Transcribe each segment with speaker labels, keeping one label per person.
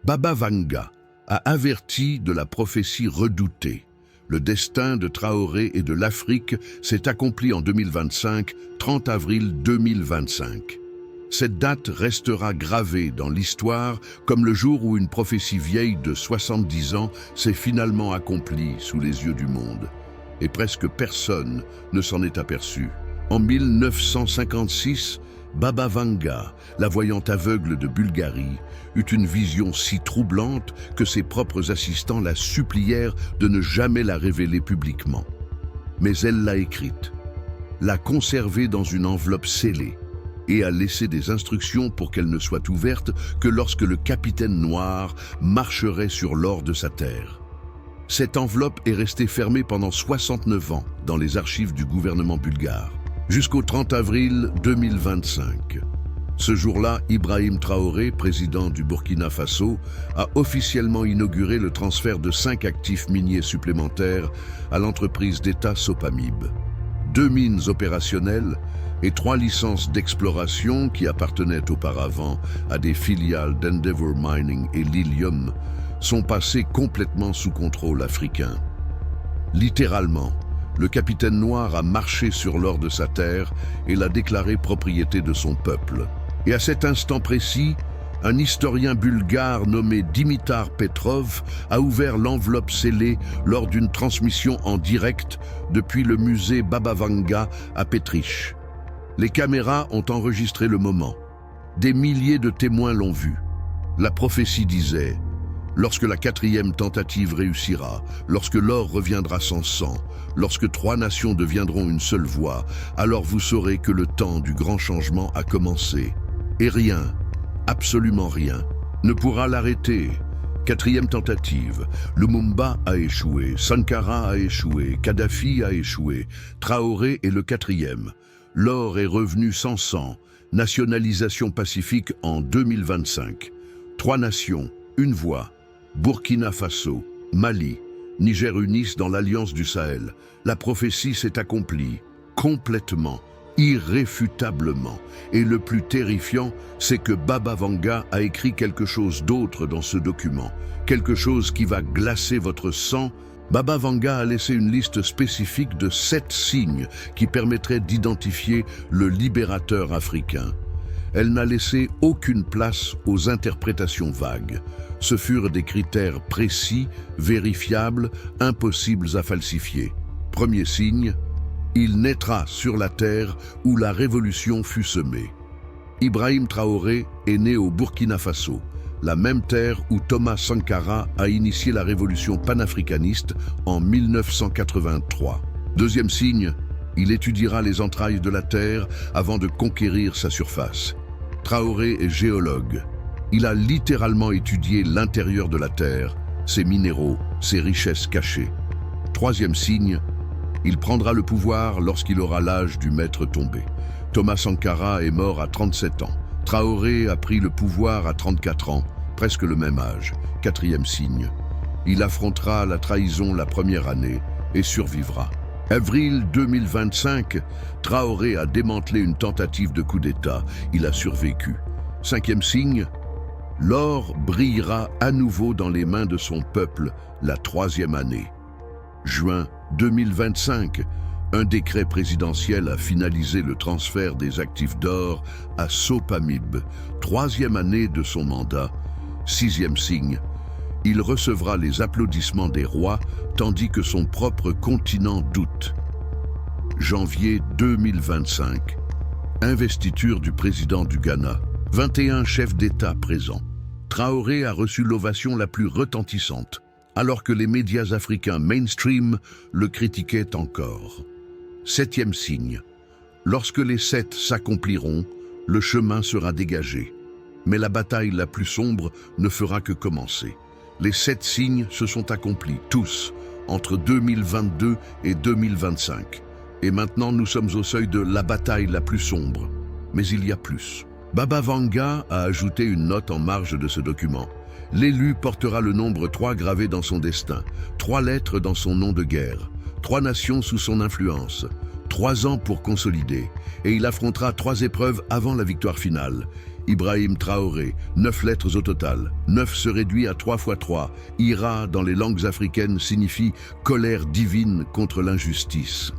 Speaker 1: Baba Vanga a averti de la prophétie redoutée. Le destin de Traoré et de l'Afrique s'est accompli en 2025, 30 avril 2025. Cette date restera gravée dans l'histoire comme le jour où une prophétie vieille de 70 ans s'est finalement accomplie sous les yeux du monde. Et presque personne ne s'en est aperçu. En 1956, Baba Vanga, la voyante aveugle de Bulgarie, eut une vision si troublante que ses propres assistants la supplièrent de ne jamais la révéler publiquement. Mais elle l'a écrite, l'a conservée dans une enveloppe scellée et a laissé des instructions pour qu'elle ne soit ouverte que lorsque le capitaine noir marcherait sur l'or de sa terre. Cette enveloppe est restée fermée pendant 69 ans dans les archives du gouvernement bulgare, jusqu'au 30 avril 2025. Ce jour-là, Ibrahim Traoré, président du Burkina Faso, a officiellement inauguré le transfert de 5 actifs miniers supplémentaires à l'entreprise d'État Sopamib. 2 mines opérationnelles et 3 licences d'exploration qui appartenaient auparavant à des filiales d'Endeavour Mining et Lilium sont passées complètement sous contrôle africain. Littéralement, le capitaine noir a marché sur l'or de sa terre et l'a déclaré propriété de son peuple. Et à cet instant précis, un historien bulgare nommé Dimitar Petrov a ouvert l'enveloppe scellée lors d'une transmission en direct depuis le musée Baba Vanga à Petrich. Les caméras ont enregistré le moment. Des milliers de témoins l'ont vu. La prophétie disait: lorsque la 4e tentative réussira, lorsque l'or reviendra sans sang, lorsque 3 nations deviendront une seule voix, alors vous saurez que le temps du grand changement a commencé. Et rien, absolument rien, ne pourra l'arrêter. 4e tentative, Lumumba a échoué, Sankara a échoué, Kadhafi a échoué, Traoré est le 4e. L'or est revenu sans sang, nationalisation pacifique en 2025. 3 nations, une voix, Burkina Faso, Mali, Niger unissent dans l'Alliance du Sahel. La prophétie s'est accomplie, complètement, irréfutablement. Et le plus terrifiant, c'est que Baba Vanga a écrit quelque chose d'autre dans ce document. Quelque chose qui va glacer votre sang. Baba Vanga a laissé une liste spécifique de 7 signes qui permettraient d'identifier le libérateur africain. Elle n'a laissé aucune place aux interprétations vagues. Ce furent des critères précis, vérifiables, impossibles à falsifier. Premier signe, il naîtra sur la terre où la révolution fut semée. Ibrahim Traoré est né au Burkina Faso, la même terre où Thomas Sankara a initié la révolution panafricaniste en 1983. Deuxième signe, il étudiera les entrailles de la terre avant de conquérir sa surface. Traoré est géologue. Il a littéralement étudié l'intérieur de la terre, ses minéraux, ses richesses cachées. Troisième signe, il prendra le pouvoir lorsqu'il aura l'âge du maître tombé. Thomas Sankara est mort à 37 ans. Traoré a pris le pouvoir à 34 ans, presque le même âge. Quatrième signe, il affrontera la trahison la première année et survivra. Avril 2025, Traoré a démantelé une tentative de coup d'État. Il a survécu. Cinquième signe, l'or brillera à nouveau dans les mains de son peuple la 3e année. Juin 2025, un décret présidentiel a finalisé le transfert des actifs d'or à Sopamib, 3e année de son mandat. 6e signe, il recevra les applaudissements des rois tandis que son propre continent doute. Janvier 2025, investiture du président du Ghana, 21 chefs d'État présents. Traoré a reçu l'ovation la plus retentissante, alors que les médias africains mainstream le critiquaient encore. 7e signe, lorsque les 7 s'accompliront, le chemin sera dégagé. Mais la bataille la plus sombre ne fera que commencer. Les 7 signes se sont accomplis, tous, entre 2022 et 2025. Et maintenant, nous sommes au seuil de la bataille la plus sombre. Mais il y a plus. Baba Vanga a ajouté une note en marge de ce document. L'élu portera le nombre 3 gravé dans son destin, 3 lettres dans son nom de guerre, 3 nations sous son influence, 3 ans pour consolider, et il affrontera 3 épreuves avant la victoire finale. Ibrahim Traoré, 9 lettres au total. 9 se réduit à 3 fois 3. Ira, dans les langues africaines, signifie colère divine contre l'injustice.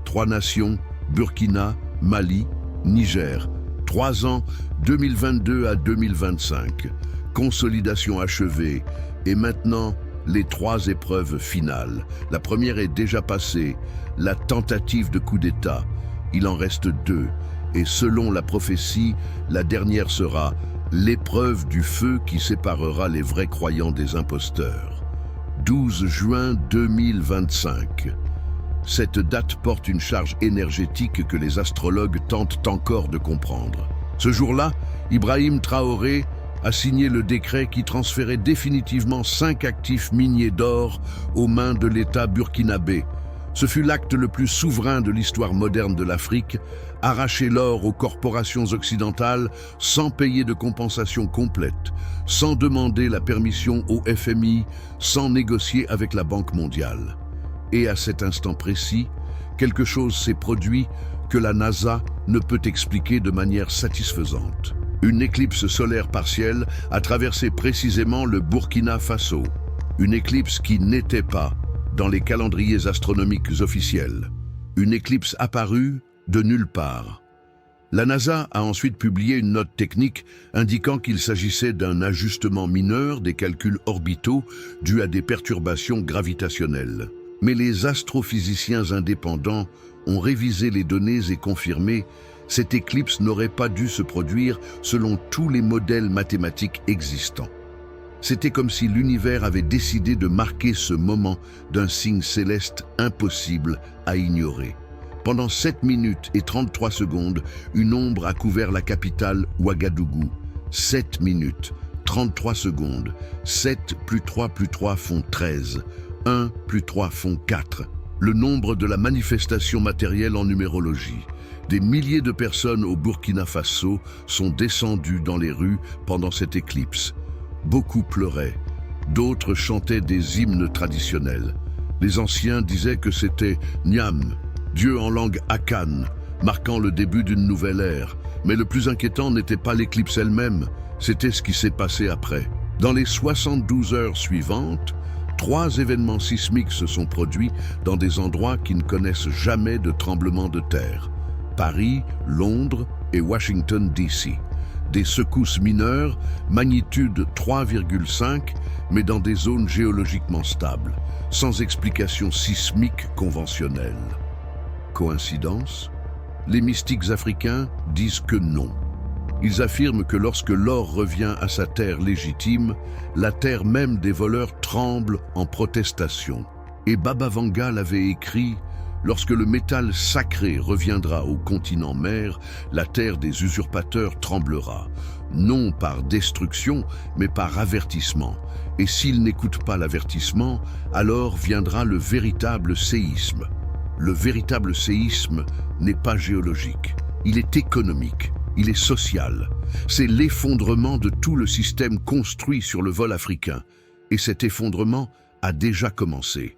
Speaker 1: 3 nations, Burkina, Mali, Niger. 3 ans, 2022 à 2025. Consolidation achevée. Et maintenant, les 3 épreuves finales. La première est déjà passée, la tentative de coup d'État. Il en reste 2. Et selon la prophétie, la dernière sera l'épreuve du feu qui séparera les vrais croyants des imposteurs. 12 juin 2025. Cette date porte une charge énergétique que les astrologues tentent encore de comprendre. Ce jour-là, Ibrahim Traoré a signé le décret qui transférait définitivement 5 actifs miniers d'or aux mains de l'État burkinabé. Ce fut l'acte le plus souverain de l'histoire moderne de l'Afrique, arracher l'or aux corporations occidentales sans payer de compensation complète, sans demander la permission au FMI, sans négocier avec la Banque mondiale. Et à cet instant précis, quelque chose s'est produit que la NASA ne peut expliquer de manière satisfaisante. Une éclipse solaire partielle a traversé précisément le Burkina Faso. Une éclipse qui n'était pas dans les calendriers astronomiques officiels. Une éclipse apparue de nulle part. La NASA a ensuite publié une note technique indiquant qu'il s'agissait d'un ajustement mineur des calculs orbitaux dû à des perturbations gravitationnelles. Mais les astrophysiciens indépendants ont révisé les données et confirmé cette éclipse n'aurait pas dû se produire selon tous les modèles mathématiques existants. C'était comme si l'univers avait décidé de marquer ce moment d'un signe céleste impossible à ignorer. Pendant 7 minutes et 33 secondes, une ombre a couvert la capitale Ouagadougou. 7 minutes, 33 secondes. 7 plus 3 plus 3 font 13. 1 plus 3 font 4. Le nombre de la manifestation matérielle en numérologie. Des milliers de personnes au Burkina Faso sont descendues dans les rues pendant cette éclipse. Beaucoup pleuraient, d'autres chantaient des hymnes traditionnels. Les anciens disaient que c'était Nyam, Dieu en langue Akan, marquant le début d'une nouvelle ère. Mais le plus inquiétant n'était pas l'éclipse elle-même, c'était ce qui s'est passé après. Dans les 72 heures suivantes, 3 événements sismiques se sont produits dans des endroits qui ne connaissent jamais de tremblement de terre. Paris, Londres et Washington, D.C. Des secousses mineures, magnitude 3,5, mais dans des zones géologiquement stables, sans explication sismique conventionnelle. Coïncidence? Les mystiques africains disent que non. Ils affirment que lorsque l'or revient à sa terre légitime, la terre même des voleurs tremble en protestation. Et Baba Vanga l'avait écrit: lorsque le métal sacré reviendra au continent mère, la terre des usurpateurs tremblera, non par destruction, mais par avertissement. Et s'ils n'écoutent pas l'avertissement, alors viendra le véritable séisme. Le véritable séisme n'est pas géologique, il est économique, il est social. C'est l'effondrement de tout le système construit sur le vol africain. Et cet effondrement a déjà commencé.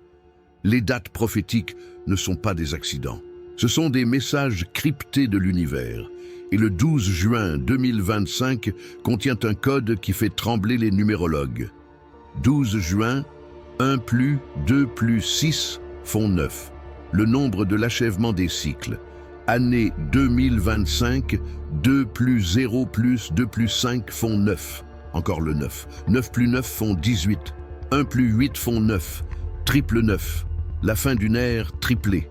Speaker 1: Les dates prophétiques ne sont pas des accidents. Ce sont des messages cryptés de l'univers. Et le 12 juin 2025 contient un code qui fait trembler les numérologues. 12 juin, 1 plus 2 plus 6 font 9. Le nombre de l'achèvement des cycles. Année 2025, 2 plus 0 plus 2 plus 5 font 9. Encore le 9. 9 plus 9 font 18. 1 plus 8 font 9. Triple 9. La fin d'une ère triplée.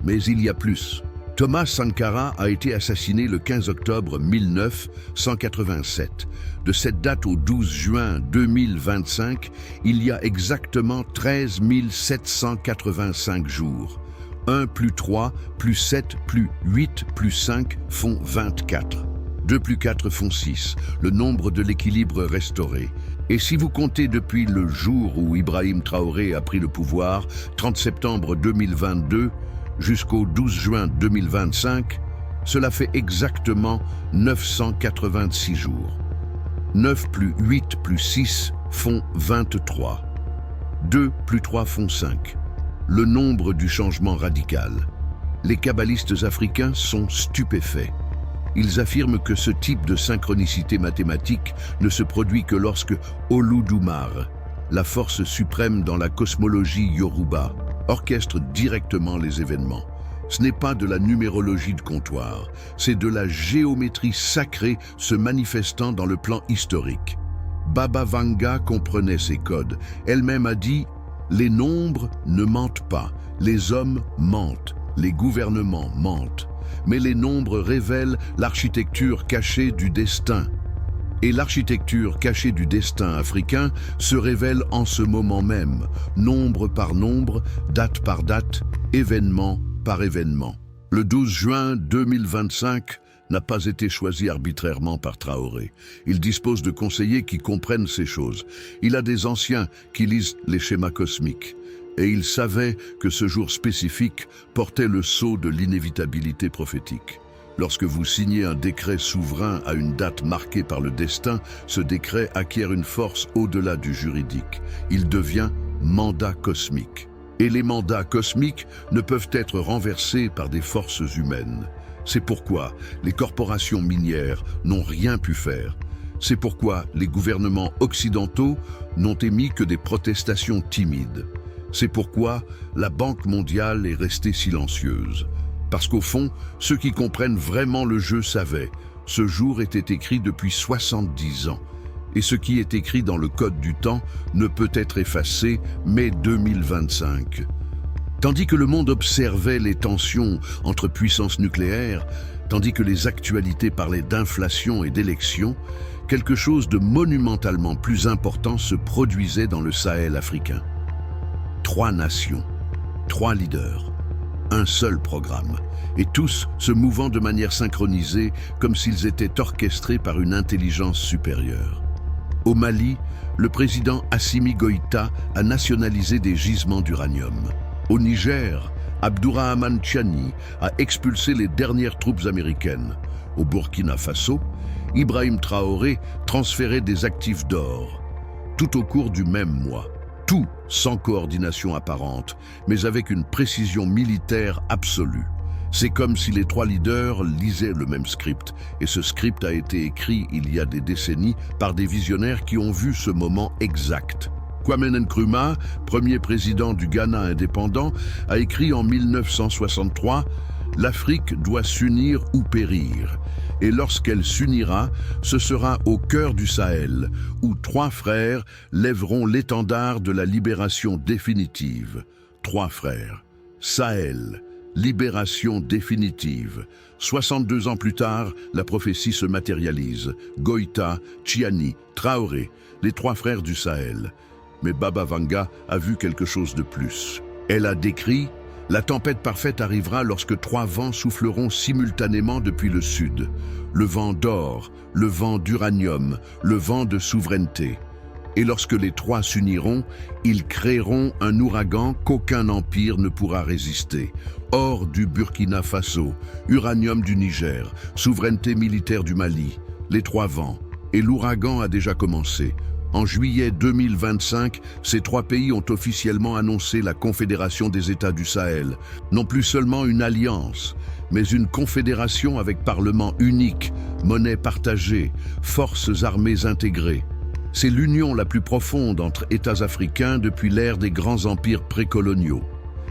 Speaker 1: Mais il y a plus. Thomas Sankara a été assassiné le 15 octobre 1987. De cette date au 12 juin 2025, il y a exactement 13 785 jours. 1 plus 3 plus 7 plus 8 plus 5 font 24. 2 plus 4 font 6. Le nombre de l'équilibre restauré. Et si vous comptez depuis le jour où Ibrahim Traoré a pris le pouvoir, 30 septembre 2022, jusqu'au 12 juin 2025, cela fait exactement 986 jours. 9 plus 8 plus 6 font 23. 2 plus 3 font 5. Le nombre du changement radical. Les kabbalistes africains sont stupéfaits. Ils affirment que ce type de synchronicité mathématique ne se produit que lorsque Oludumare, la force suprême dans la cosmologie Yoruba, orchestre directement les événements. Ce n'est pas de la numérologie de comptoir, c'est de la géométrie sacrée se manifestant dans le plan historique. Baba Vanga comprenait ces codes. Elle-même a dit « Les nombres ne mentent pas, les hommes mentent, les gouvernements mentent. Mais les nombres révèlent l'architecture cachée du destin. » Et l'architecture cachée du destin africain se révèle en ce moment même, nombre par nombre, date par date, événement par événement. Le 12 juin 2025 n'a pas été choisi arbitrairement par Traoré. Il dispose de conseillers qui comprennent ces choses. Il a des anciens qui lisent les schémas cosmiques. Et il savait que ce jour spécifique portait le sceau de l'inévitabilité prophétique. Lorsque vous signez un décret souverain à une date marquée par le destin, ce décret acquiert une force au-delà du juridique. Il devient mandat cosmique. Et les mandats cosmiques ne peuvent être renversés par des forces humaines. C'est pourquoi les corporations minières n'ont rien pu faire. C'est pourquoi les gouvernements occidentaux n'ont émis que des protestations timides. C'est pourquoi la Banque mondiale est restée silencieuse. Parce qu'au fond, ceux qui comprennent vraiment le jeu savaient. Ce jour était écrit depuis 70 ans. Et ce qui est écrit dans le code du temps ne peut être effacé, mai 2025. Tandis que le monde observait les tensions entre puissances nucléaires, tandis que les actualités parlaient d'inflation et d'élections, quelque chose de monumentalement plus important se produisait dans le Sahel africain. 3 nations, 3 leaders, un seul programme, et tous se mouvant de manière synchronisée comme s'ils étaient orchestrés par une intelligence supérieure. Au Mali, le président Assimi Goïta a nationalisé des gisements d'uranium. Au Niger, Abdourahmane Tiani a expulsé les dernières troupes américaines. Au Burkina Faso, Ibrahim Traoré transférait des actifs d'or. Tout au cours du même mois. Tout sans coordination apparente, mais avec une précision militaire absolue. C'est comme si les 3 leaders lisaient le même script, et ce script a été écrit il y a des décennies par des visionnaires qui ont vu ce moment exact. Kwame Nkrumah, premier président du Ghana indépendant, a écrit en 1963 « L'Afrique doit s'unir ou périr ». Et lorsqu'elle s'unira, ce sera au cœur du Sahel, où 3 frères lèveront l'étendard de la libération définitive. 3 frères. Sahel, libération définitive. 62 ans plus tard, la prophétie se matérialise. Goïta, Tiani, Traoré, les 3 frères du Sahel. Mais Baba Vanga a vu quelque chose de plus. Elle a décrit « La tempête parfaite arrivera lorsque 3 vents souffleront simultanément depuis le sud. Le vent d'or, le vent d'uranium, le vent de souveraineté. Et lorsque les 3 s'uniront, ils créeront un ouragan qu'aucun empire ne pourra résister. Or du Burkina Faso, uranium du Niger, souveraineté militaire du Mali, les 3 vents. Et l'ouragan a déjà commencé. En juillet 2025, ces 3 pays ont officiellement annoncé la Confédération des États du Sahel. Non plus seulement une alliance, mais une confédération avec parlement unique, monnaie partagée, forces armées intégrées. C'est l'union la plus profonde entre États africains depuis l'ère des grands empires précoloniaux.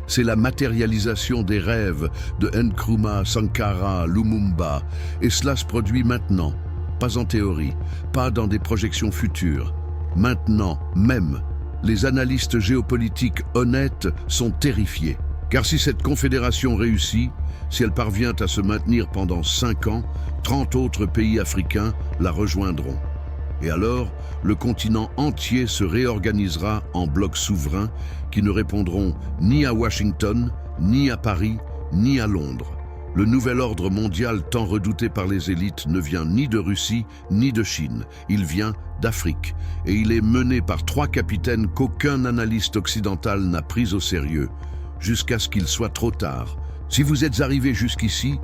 Speaker 1: C'est la matérialisation des rêves de Nkrumah, Sankara, Lumumba, et cela se produit maintenant, pas en théorie, pas dans des projections futures. Maintenant même, les analystes géopolitiques honnêtes sont terrifiés. Car si cette confédération réussit, si elle parvient à se maintenir pendant 5 ans, 30 autres pays africains la rejoindront. Et alors, le continent entier se réorganisera en blocs souverains qui ne répondront ni à Washington, ni à Paris, ni à Londres. Le nouvel ordre mondial tant redouté par les élites ne vient ni de Russie, ni de Chine. Il vient d'Afrique. Et il est mené par 3 capitaines qu'aucun analyste occidental n'a pris au sérieux, jusqu'à ce qu'il soit trop tard. Si vous êtes arrivé jusqu'ici,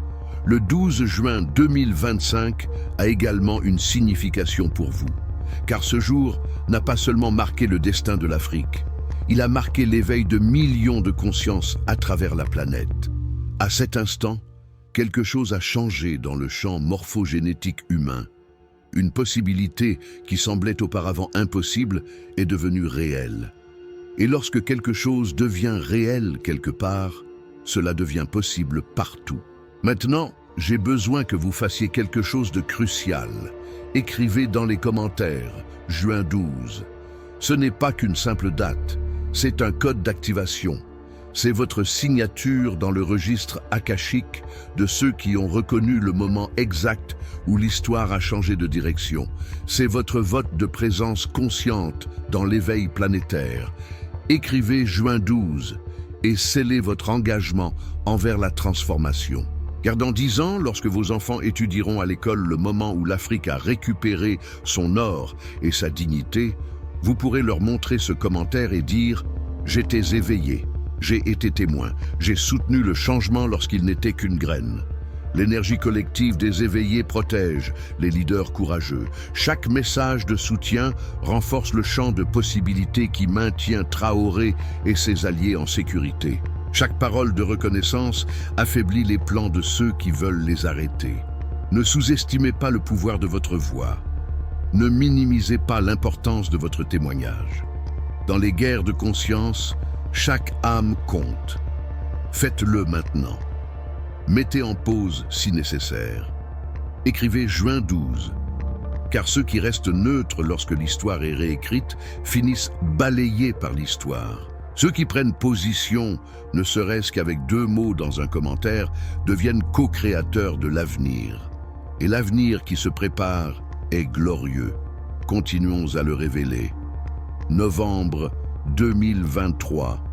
Speaker 1: le 12 juin 2025 a également une signification pour vous. Car ce jour n'a pas seulement marqué le destin de l'Afrique, il a marqué l'éveil de millions de consciences à travers la planète. À cet instant, quelque chose a changé dans le champ morphogénétique humain. Une possibilité qui semblait auparavant impossible est devenue réelle. Et lorsque quelque chose devient réel quelque part, cela devient possible partout. Maintenant, j'ai besoin que vous fassiez quelque chose de crucial. Écrivez dans les commentaires, juin 12. Ce n'est pas qu'une simple date, c'est un code d'activation. C'est votre signature dans le registre akashique de ceux qui ont reconnu le moment exact où l'histoire a changé de direction. C'est votre vote de présence consciente dans l'éveil planétaire. Écrivez juin 12 et scellez votre engagement envers la transformation. Car dans 10 ans, lorsque vos enfants étudieront à l'école le moment où l'Afrique a récupéré son or et sa dignité, vous pourrez leur montrer ce commentaire et dire « J'étais éveillé, j'ai été témoin, j'ai soutenu le changement lorsqu'il n'était qu'une graine ». L'énergie collective des éveillés protège les leaders courageux. Chaque message de soutien renforce le champ de possibilités qui maintient Traoré et ses alliés en sécurité. Chaque parole de reconnaissance affaiblit les plans de ceux qui veulent les arrêter. Ne sous-estimez pas le pouvoir de votre voix. Ne minimisez pas l'importance de votre témoignage. Dans les guerres de conscience, chaque âme compte. Faites-le maintenant. Mettez en pause si nécessaire. Écrivez juin 12, car ceux qui restent neutres lorsque l'histoire est réécrite finissent balayés par l'histoire. Ceux qui prennent position, ne serait-ce qu'avec 2 mots dans un commentaire, deviennent co-créateurs de l'avenir. Et l'avenir qui se prépare est glorieux. Continuons à le révéler. Novembre 2023.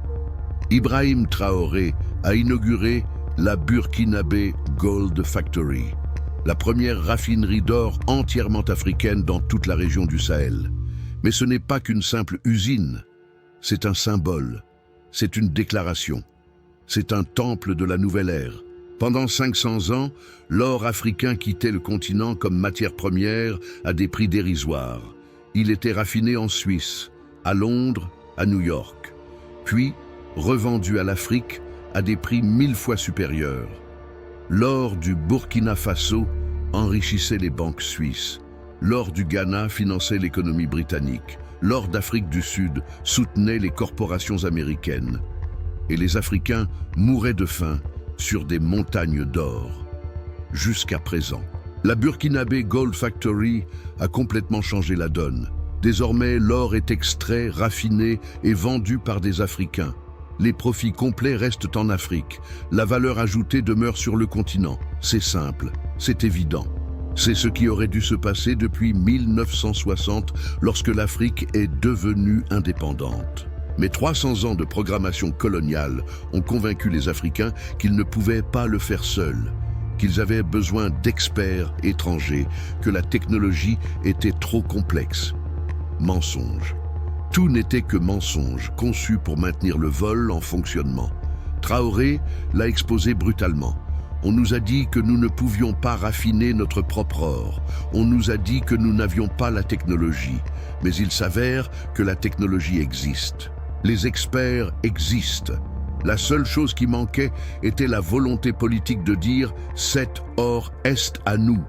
Speaker 1: Ibrahim Traoré a inauguré la Burkinabé Gold Factory, la première raffinerie d'or entièrement africaine dans toute la région du Sahel. Mais ce n'est pas qu'une simple usine, c'est un symbole, c'est une déclaration, c'est un temple de la nouvelle ère. Pendant 500 ans, l'or africain quittait le continent comme matière première à des prix dérisoires. Il était raffiné en Suisse, à Londres, à New York, puis revendu à l'Afrique à des prix 1000 fois supérieurs. L'or du Burkina Faso enrichissait les banques suisses. L'or du Ghana finançait l'économie britannique. L'or d'Afrique du Sud soutenait les corporations américaines. Et les Africains mouraient de faim sur des montagnes d'or. Jusqu'à présent, la Burkinabé Gold Factory a complètement changé la donne. Désormais, l'or est extrait, raffiné et vendu par des Africains. Les profits complets restent en Afrique. La valeur ajoutée demeure sur le continent. C'est simple, c'est évident. C'est ce qui aurait dû se passer depuis 1960 lorsque l'Afrique est devenue indépendante. Mais 300 ans de programmation coloniale ont convaincu les Africains qu'ils ne pouvaient pas le faire seuls, qu'ils avaient besoin d'experts étrangers, que la technologie était trop complexe. Mensonge. Tout n'était que mensonge, conçu pour maintenir le vol en fonctionnement. Traoré l'a exposé brutalement. On nous a dit que nous ne pouvions pas raffiner notre propre or. On nous a dit que nous n'avions pas la technologie. Mais il s'avère que la technologie existe. Les experts existent. La seule chose qui manquait était la volonté politique de dire « cet or est à nous ».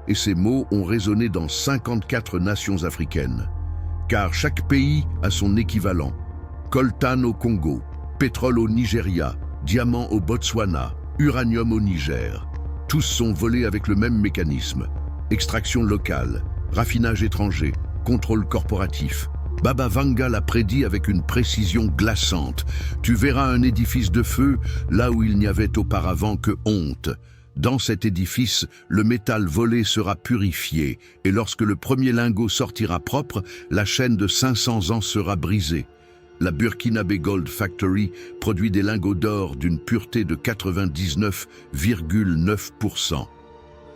Speaker 1: Et ces mots ont résonné dans 54 nations africaines. Car chaque pays a son équivalent. Coltan au Congo, pétrole au Nigeria, diamant au Botswana, uranium au Niger. Tous sont volés avec le même mécanisme. Extraction locale, raffinage étranger, contrôle corporatif. Baba Vanga l'a prédit avec une précision glaçante. Tu verras un édifice de feu là où il n'y avait auparavant que honte. Dans cet édifice, le métal volé sera purifié et lorsque le premier lingot sortira propre, la chaîne de 500 ans sera brisée. La Burkinabé Gold Factory produit des lingots d'or d'une pureté de 99,9%.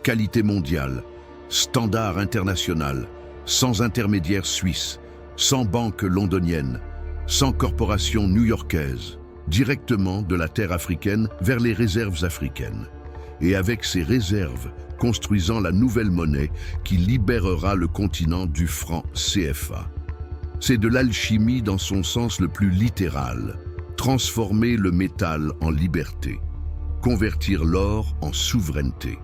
Speaker 1: Qualité mondiale, standard international, sans intermédiaire suisse, sans banque londonienne, sans corporation new-yorkaise, directement de la terre africaine vers les réserves africaines. Et avec ces réserves, construisant la nouvelle monnaie qui libérera le continent du franc CFA. C'est de l'alchimie dans son sens le plus littéral, transformer le métal en liberté. convertir l'or en souveraineté,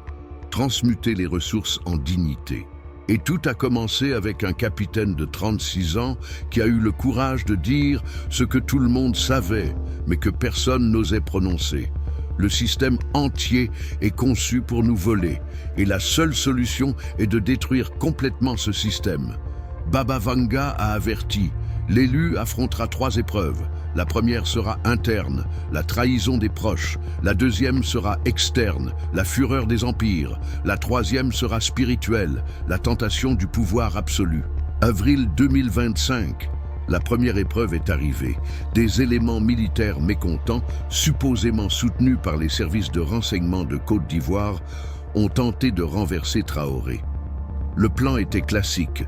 Speaker 1: transmuter les ressources en dignité. Et tout a commencé avec un capitaine de 36 ans qui a eu le courage de dire ce que tout le monde savait, mais que personne n'osait prononcer. Le système entier est conçu pour nous voler, et la seule solution est de détruire complètement ce système. Baba Vanga a averti, l'élu affrontera 3 épreuves. La première sera interne, la trahison des proches. La deuxième sera externe, la fureur des empires. La troisième sera spirituelle, la tentation du pouvoir absolu. Avril 2025, la première épreuve est arrivée. Des éléments militaires mécontents, supposément soutenus par les services de renseignement de Côte d'Ivoire, ont tenté de renverser Traoré. Le plan était classique,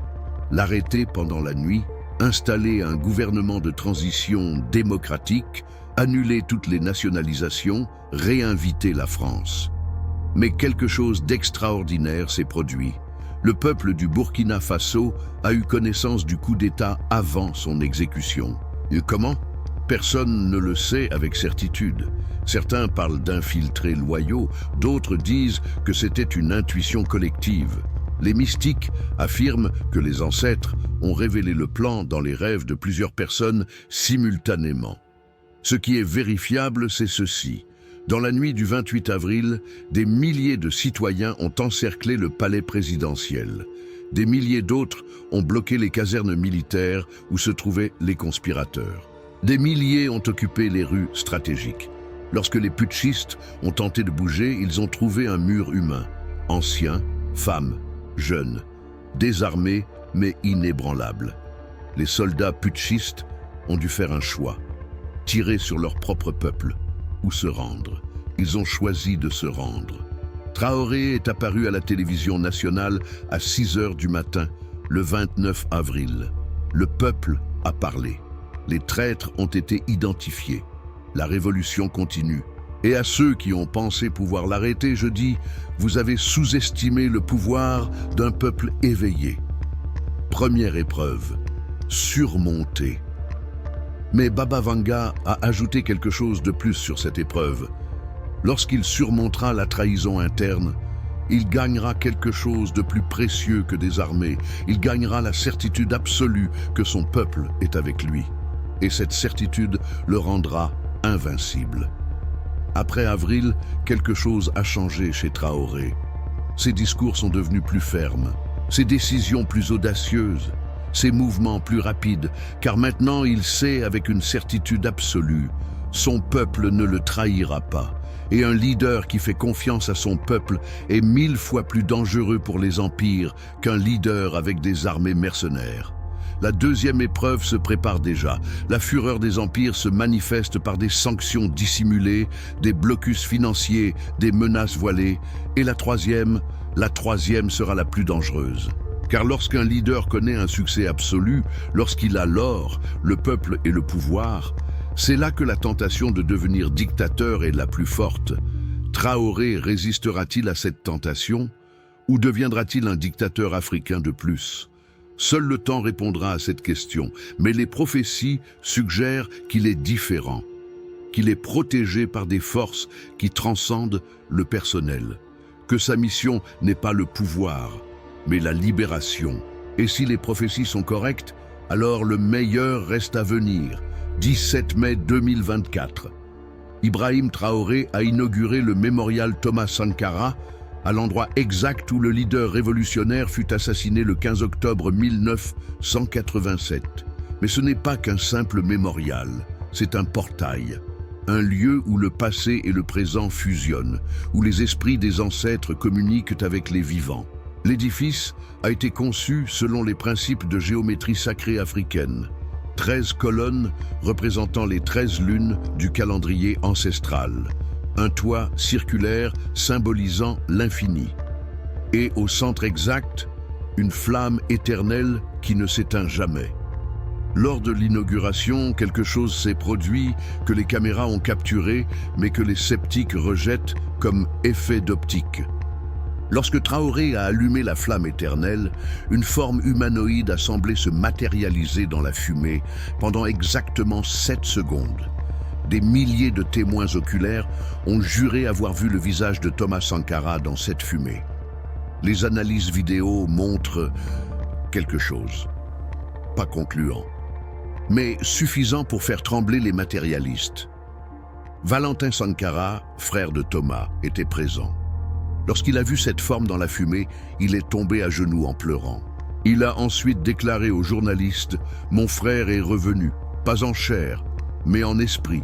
Speaker 1: l'arrêter pendant la nuit, installer un gouvernement de transition démocratique, annuler toutes les nationalisations, réinviter la France. Mais quelque chose d'extraordinaire s'est produit. Le peuple du Burkina Faso a eu connaissance du coup d'État avant son exécution. Et comment? Personne ne le sait avec certitude. Certains parlent d'infiltrés loyaux, d'autres disent que c'était une intuition collective. Les mystiques affirment que les ancêtres ont révélé le plan dans les rêves de plusieurs personnes simultanément. Ce qui est vérifiable, c'est ceci. Dans la nuit du 28 avril, des milliers de citoyens ont encerclé le palais présidentiel. Des milliers d'autres ont bloqué les casernes militaires où se trouvaient les conspirateurs. Des milliers ont occupé les rues stratégiques. Lorsque les putschistes ont tenté de bouger, ils ont trouvé un mur humain. Anciens, femmes, jeunes, désarmés mais inébranlables. Les soldats putschistes ont dû faire un choix, tirer sur leur propre peuple ou se rendre. Ils ont choisi de se rendre. Traoré est apparu à la télévision nationale à 6 heures du matin, le 29 avril. Le peuple a parlé. Les traîtres ont été identifiés. La révolution continue. Et à ceux qui ont pensé pouvoir l'arrêter, je dis, vous avez sous-estimé le pouvoir d'un peuple éveillé. Première épreuve, surmonter. Mais Baba Vanga a ajouté quelque chose de plus sur cette épreuve. Lorsqu'il surmontera la trahison interne, il gagnera quelque chose de plus précieux que des armées. Il gagnera la certitude absolue que son peuple est avec lui. Et cette certitude le rendra invincible. Après avril, quelque chose a changé chez Traoré. Ses discours sont devenus plus fermes, ses décisions plus audacieuses, ses mouvements plus rapides, car maintenant il sait avec une certitude absolue, son peuple ne le trahira pas. Et un leader qui fait confiance à son peuple est 1000 fois plus dangereux pour les empires qu'un leader avec des armées mercenaires. La deuxième épreuve se prépare déjà. La fureur des empires se manifeste par des sanctions dissimulées, des blocus financiers, des menaces voilées. Et la troisième sera la plus dangereuse. Car lorsqu'un leader connaît un succès absolu, lorsqu'il a l'or, le peuple et le pouvoir, c'est là que la tentation de devenir dictateur est la plus forte. Traoré résistera-t-il à cette tentation ou deviendra-t-il un dictateur africain de plus? Seul le temps répondra à cette question, mais les prophéties suggèrent qu'il est différent, qu'il est protégé par des forces qui transcendent le personnel, que sa mission n'est pas le pouvoir, mais la libération. Et si les prophéties sont correctes, alors le meilleur reste à venir. 17 mai 2024. Ibrahim Traoré a inauguré le mémorial Thomas Sankara, à l'endroit exact où le leader révolutionnaire fut assassiné le 15 octobre 1987. Mais ce n'est pas qu'un simple mémorial, c'est un portail, un lieu où le passé et le présent fusionnent, où les esprits des ancêtres communiquent avec les vivants. L'édifice a été conçu selon les principes de géométrie sacrée africaine. 13 colonnes représentant les 13 lunes du calendrier ancestral. Un toit circulaire symbolisant l'infini. Et au centre exact, une flamme éternelle qui ne s'éteint jamais. Lors de l'inauguration, quelque chose s'est produit que les caméras ont capturé, mais que les sceptiques rejettent comme effet d'optique. Lorsque Traoré a allumé la flamme éternelle, une forme humanoïde a semblé se matérialiser dans la fumée pendant exactement 7 secondes. Des milliers de témoins oculaires ont juré avoir vu le visage de Thomas Sankara dans cette fumée. Les analyses vidéo montrent quelque chose. Pas concluant, mais suffisant pour faire trembler les matérialistes. Valentin Sankara, frère de Thomas, était présent. Lorsqu'il a vu cette forme dans la fumée, il est tombé à genoux en pleurant. Il a ensuite déclaré aux journalistes « Mon frère est revenu, pas en chair, mais en esprit.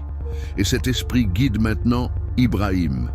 Speaker 1: Et cet esprit guide maintenant Ibrahim. »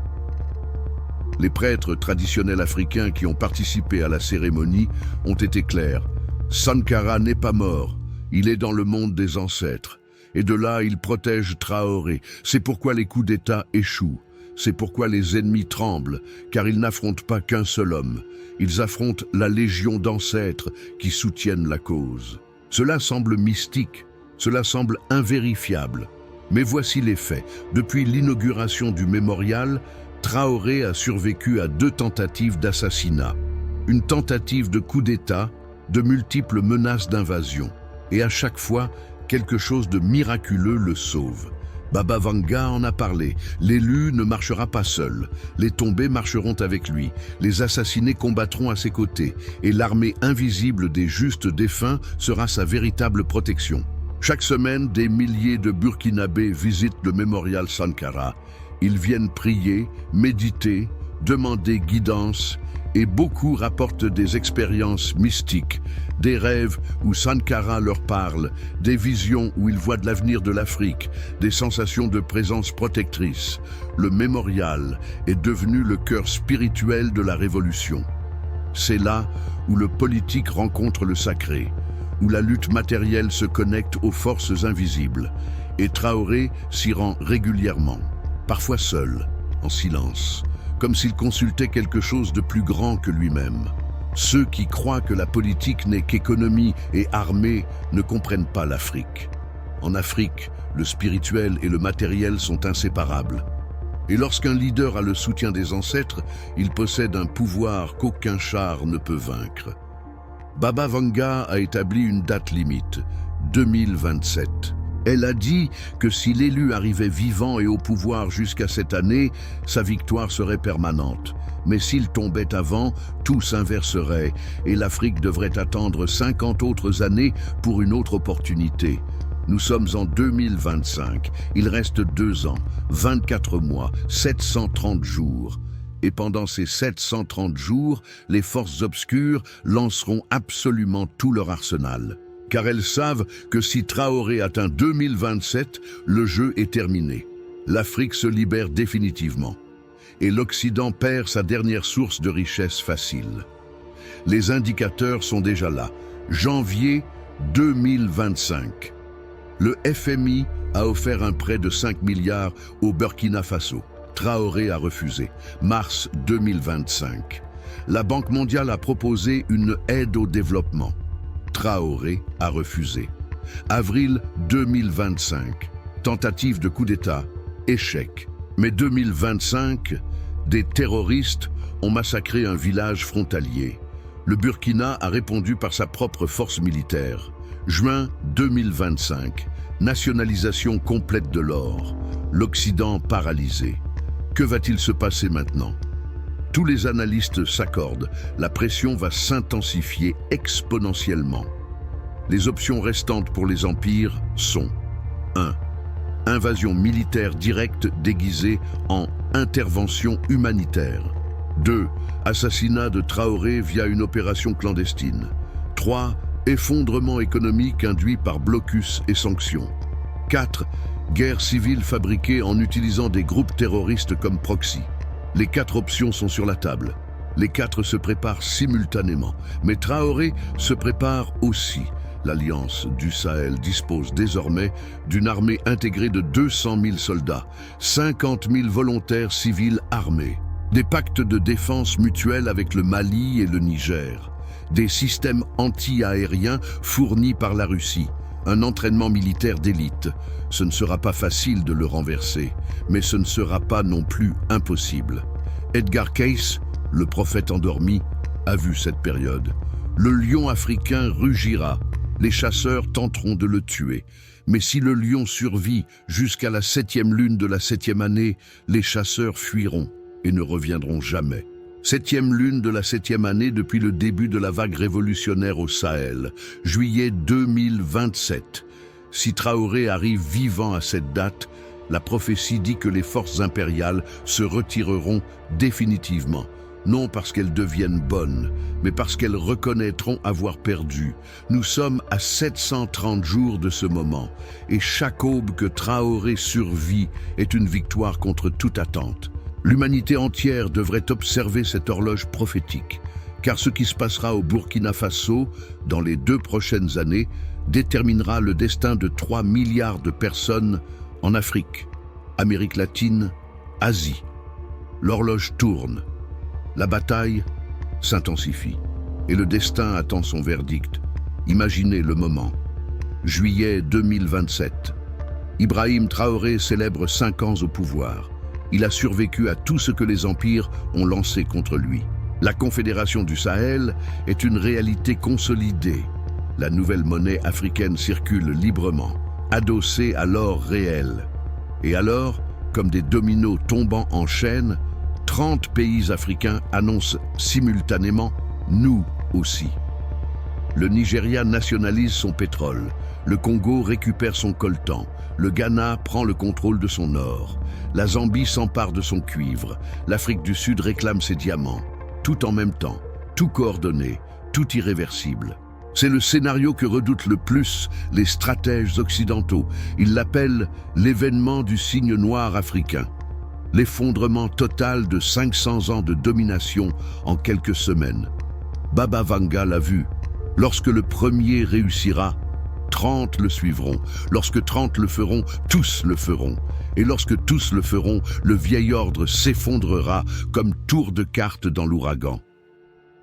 Speaker 1: Les prêtres traditionnels africains qui ont participé à la cérémonie ont été clairs. Sankara n'est pas mort, il est dans le monde des ancêtres. Et de là, il protège Traoré. C'est pourquoi les coups d'État échouent. C'est pourquoi les ennemis tremblent, car ils n'affrontent pas qu'un seul homme. Ils affrontent la légion d'ancêtres qui soutiennent la cause. Cela semble mystique, cela semble invérifiable. Mais voici les faits. Depuis l'inauguration du mémorial, Traoré a survécu à 2 tentatives d'assassinat, une tentative de coup d'État, de multiples menaces d'invasion. Et à chaque fois, quelque chose de miraculeux le sauve. Baba Vanga en a parlé. L'élu ne marchera pas seul. Les tombés marcheront avec lui. Les assassinés combattront à ses côtés. Et l'armée invisible des justes défunts sera sa véritable protection. Chaque semaine, des milliers de Burkinabés visitent le mémorial Sankara. Ils viennent prier, méditer, demander guidance, et beaucoup rapportent des expériences mystiques, des rêves où Sankara leur parle, des visions où ils voient de l'avenir de l'Afrique, des sensations de présence protectrice. Le mémorial est devenu le cœur spirituel de la révolution. C'est là où le politique rencontre le sacré, où la lutte matérielle se connecte aux forces invisibles, et Traoré s'y rend régulièrement, parfois seul, en silence, comme s'il consultait quelque chose de plus grand que lui-même. Ceux qui croient que la politique n'est qu'économie et armée ne comprennent pas l'Afrique. En Afrique, le spirituel et le matériel sont inséparables. Et lorsqu'un leader a le soutien des ancêtres, il possède un pouvoir qu'aucun char ne peut vaincre. Baba Vanga a établi une date limite, 2027. Elle a dit que si l'élu arrivait vivant et au pouvoir jusqu'à cette année, sa victoire serait permanente. Mais s'il tombait avant, tout s'inverserait et l'Afrique devrait attendre 50 autres années pour une autre opportunité. Nous sommes en 2025, il reste 2 ans, 24 mois, 730 jours. Et pendant ces 730 jours, les forces obscures lanceront absolument tout leur arsenal. Car elles savent que si Traoré atteint 2027, le jeu est terminé. L'Afrique se libère définitivement. Et l'Occident perd sa dernière source de richesse facile. Les indicateurs sont déjà là. Janvier 2025. Le FMI a offert un prêt de 5 milliards au Burkina Faso. Traoré a refusé. Mars 2025. La Banque mondiale a proposé une aide au développement. Traoré a refusé. Avril 2025. Tentative de coup d'État. Échec. Mais 2025, des terroristes ont massacré un village frontalier. Le Burkina a répondu par sa propre force militaire. Juin 2025. Nationalisation complète de l'or. L'Occident paralysé. Que va-t-il se passer maintenant ? Tous les analystes s'accordent, la pression va s'intensifier exponentiellement. Les options restantes pour les empires sont 1. Invasion militaire directe déguisée en intervention humanitaire. 2. Assassinat de Traoré via une opération clandestine. 3. Effondrement économique induit par blocus et sanctions. 4. Guerre civile fabriquée en utilisant des groupes terroristes comme proxy. Les 4 options sont sur la table. Les 4 se préparent simultanément. Mais Traoré se prépare aussi. L'Alliance du Sahel dispose désormais d'une armée intégrée de 200 000 soldats, 50 000 volontaires civils armés, des pactes de défense mutuelle avec le Mali et le Niger, des systèmes anti-aériens fournis par la Russie, un entraînement militaire d'élite. Ce ne sera pas facile de le renverser, mais ce ne sera pas non plus impossible. Edgar Cayce, le prophète endormi, a vu cette période. Le lion africain rugira, Les chasseurs tenteront de le tuer. Mais si le lion survit jusqu'à la 7e lune de la 7e année, les chasseurs fuiront et ne reviendront jamais. 7e lune de la 7e année depuis le début de la vague révolutionnaire au Sahel, juillet 2027. Si Traoré arrive vivant à cette date, la prophétie dit que les forces impériales se retireront définitivement. Non parce qu'elles deviennent bonnes, mais parce qu'elles reconnaîtront avoir perdu. Nous sommes à 730 jours de ce moment, et chaque aube que Traoré survit est une victoire contre toute attente. L'humanité entière devrait observer cette horloge prophétique, car ce qui se passera au Burkina Faso dans les 2 prochaines années déterminera le destin de 3 milliards de personnes en Afrique, Amérique latine, Asie. L'horloge tourne. La bataille s'intensifie et le destin attend son verdict. Imaginez le moment. Juillet 2027. Ibrahim Traoré célèbre 5 ans au pouvoir. Il a survécu à tout ce que les empires ont lancé contre lui. La Confédération du Sahel est une réalité consolidée. La nouvelle monnaie africaine circule librement, adossée à l'or réel. Et alors, comme des dominos tombant en chaîne, 30 pays africains annoncent simultanément « nous aussi ». Le Nigeria nationalise son pétrole, le Congo récupère son coltan, le Ghana prend le contrôle de son or, la Zambie s'empare de son cuivre, l'Afrique du Sud réclame ses diamants. Tout en même temps, tout coordonné, tout irréversible. C'est le scénario que redoutent le plus les stratèges occidentaux. Ils l'appellent l'événement du cygne noir africain. L'effondrement total de 500 ans de domination en quelques semaines. Baba Vanga l'a vu. Lorsque le premier réussira, 30 le suivront. Lorsque 30 le feront, tous le feront. Et lorsque tous le feront, le vieil ordre s'effondrera comme tour de cartes dans l'ouragan.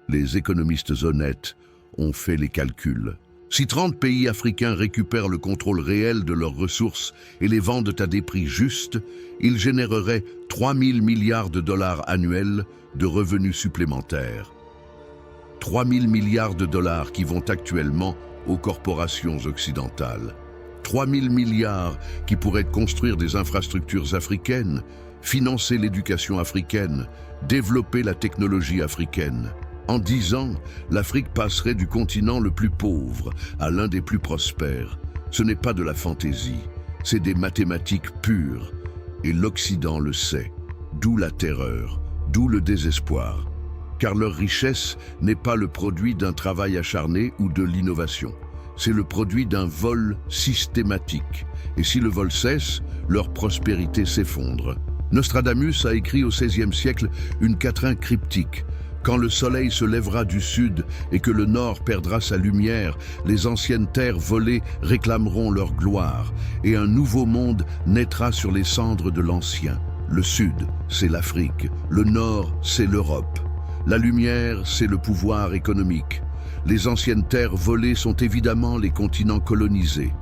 Speaker 1: Les économistes honnêtes ont fait les calculs. Si 30 pays africains récupèrent le contrôle réel de leurs ressources et les vendent à des prix justes, ils généreraient 3 000 milliards de dollars annuels de revenus supplémentaires. 3 000 milliards de dollars qui vont actuellement aux corporations occidentales. 3 000 milliards qui pourraient construire des infrastructures africaines, financer l'éducation africaine, développer la technologie africaine. En 10 ans, l'Afrique passerait du continent le plus pauvre à l'un des plus prospères. Ce n'est pas de la fantaisie, c'est des mathématiques pures. Et l'Occident le sait, d'où la terreur, d'où le désespoir. Car leur richesse n'est pas le produit d'un travail acharné ou de l'innovation. C'est le produit d'un vol systématique. Et si le vol cesse, leur prospérité s'effondre. Nostradamus a écrit au XVIe siècle une quatrain cryptique. Quand le soleil se lèvera du sud et que le nord perdra sa lumière, les anciennes terres volées réclameront leur gloire, et un nouveau monde naîtra sur les cendres de l'ancien. Le sud, c'est l'Afrique. Le nord, c'est l'Europe. La lumière, c'est le pouvoir économique. Les anciennes terres volées sont évidemment les continents colonisés.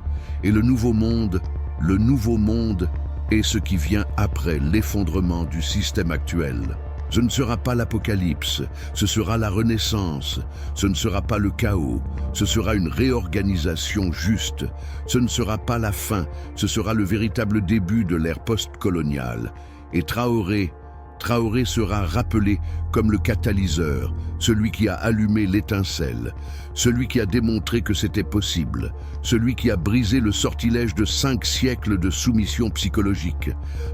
Speaker 1: Et le nouveau monde est ce qui vient après l'effondrement du système actuel. Ce ne sera pas l'apocalypse, ce sera la renaissance. Ce ne sera pas le chaos, ce sera une réorganisation juste. Ce ne sera pas la fin, ce sera le véritable début de l'ère post-coloniale. Et Traoré sera rappelé comme le catalyseur, celui qui a allumé l'étincelle, celui qui a démontré que c'était possible, celui qui a brisé le sortilège de 5 siècles de soumission psychologique.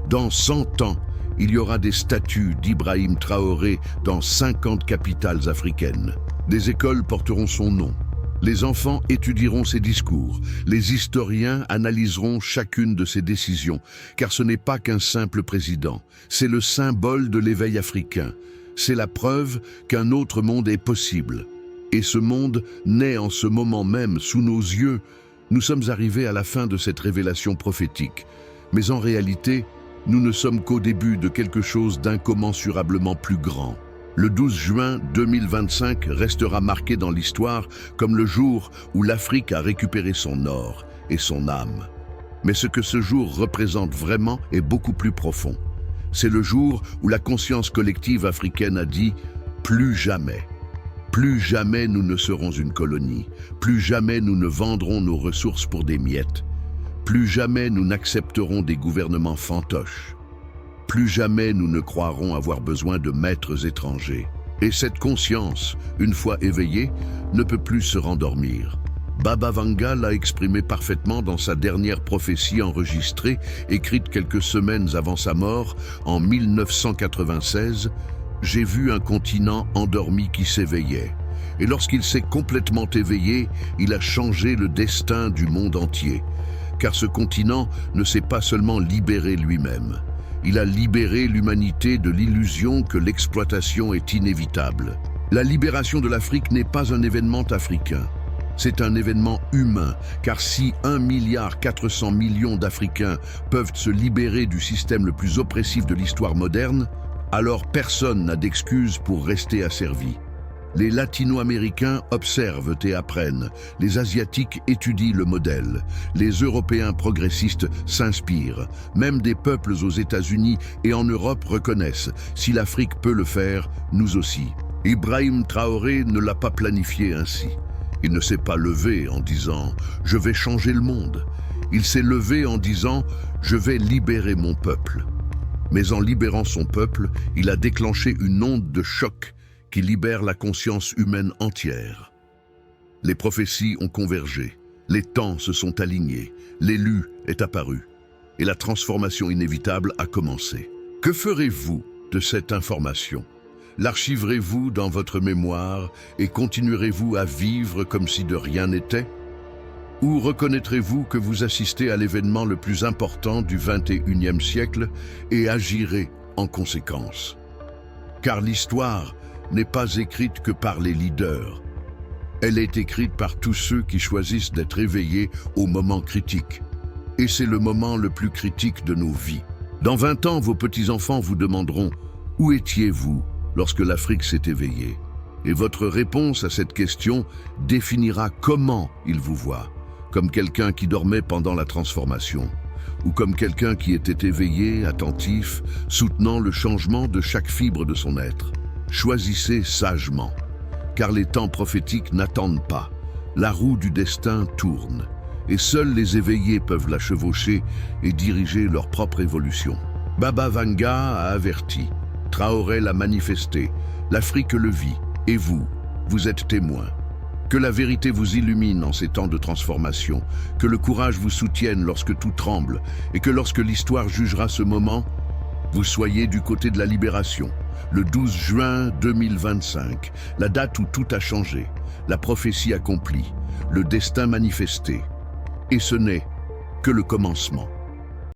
Speaker 1: Dans 100 ans, il y aura des statues d'Ibrahim Traoré dans 50 capitales africaines. Des écoles porteront son nom. Les enfants étudieront ses discours. Les historiens analyseront chacune de ses décisions, car ce n'est pas qu'un simple président. C'est le symbole de l'éveil africain. C'est la preuve qu'un autre monde est possible. Et ce monde naît en ce moment même sous nos yeux. Nous sommes arrivés à la fin de cette révélation prophétique. Mais en réalité, nous ne sommes qu'au début de quelque chose d'incommensurablement plus grand. Le 12 juin 2025 restera marqué dans l'histoire comme le jour où l'Afrique a récupéré son or et son âme. Mais ce que ce jour représente vraiment est beaucoup plus profond. C'est le jour où la conscience collective africaine a dit « plus jamais ». Plus jamais nous ne serons une colonie, plus jamais nous ne vendrons nos ressources pour des miettes, plus jamais nous n'accepterons des gouvernements fantoches, plus jamais nous ne croirons avoir besoin de maîtres étrangers. Et cette conscience, une fois éveillée, ne peut plus se rendormir. Baba Vanga l'a exprimé parfaitement dans sa dernière prophétie enregistrée, écrite quelques semaines avant sa mort, en 1996. J'ai vu un continent endormi qui s'éveillait. Et lorsqu'il s'est complètement éveillé, il a changé le destin du monde entier. Car ce continent ne s'est pas seulement libéré lui-même. Il a libéré l'humanité de l'illusion que l'exploitation est inévitable. La libération de l'Afrique n'est pas un événement africain. C'est un événement humain, car si 1,4 milliard d'Africains peuvent se libérer du système le plus oppressif de l'histoire moderne, alors personne n'a d'excuse pour rester asservi. Les Latino-Américains observent et apprennent, les Asiatiques étudient le modèle, les Européens progressistes s'inspirent, même des peuples aux États-Unis et en Europe reconnaissent, si l'Afrique peut le faire, nous aussi. Ibrahim Traoré ne l'a pas planifié ainsi. Il ne s'est pas levé en disant « je vais changer le monde ». Il s'est levé en disant « je vais libérer mon peuple ». Mais en libérant son peuple, il a déclenché une onde de choc qui libère la conscience humaine entière. Les prophéties ont convergé, les temps se sont alignés, l'élu est apparu, et la transformation inévitable a commencé. Que ferez-vous de cette information ? L'archiverez-vous dans votre mémoire et continuerez-vous à vivre comme si de rien n'était ? Ou reconnaîtrez-vous que vous assistez à l'événement le plus important du XXIe siècle et agirez en conséquence ? Car l'histoire n'est pas écrite que par les leaders. Elle est écrite par tous ceux qui choisissent d'être éveillés au moment critique. Et c'est le moment le plus critique de nos vies. Dans 20 ans, vos petits-enfants vous demanderont « Où étiez-vous lorsque l'Afrique s'est éveillée ?» Et votre réponse à cette question définira comment ils vous voient. Comme quelqu'un qui dormait pendant la transformation, ou comme quelqu'un qui était éveillé, attentif, soutenant le changement de chaque fibre de son être. Choisissez sagement, car les temps prophétiques n'attendent pas. La roue du destin tourne, et seuls les éveillés peuvent la chevaucher et diriger leur propre évolution. Baba Vanga a averti, Traoré l'a manifesté, l'Afrique le vit, et vous êtes témoins. Que la vérité vous illumine en ces temps de transformation, que le courage vous soutienne lorsque tout tremble, et que lorsque l'histoire jugera ce moment, vous soyez du côté de la libération. Le 12 juin 2025, la date où tout a changé, la prophétie accomplie, le destin manifesté. Et ce n'est que le commencement.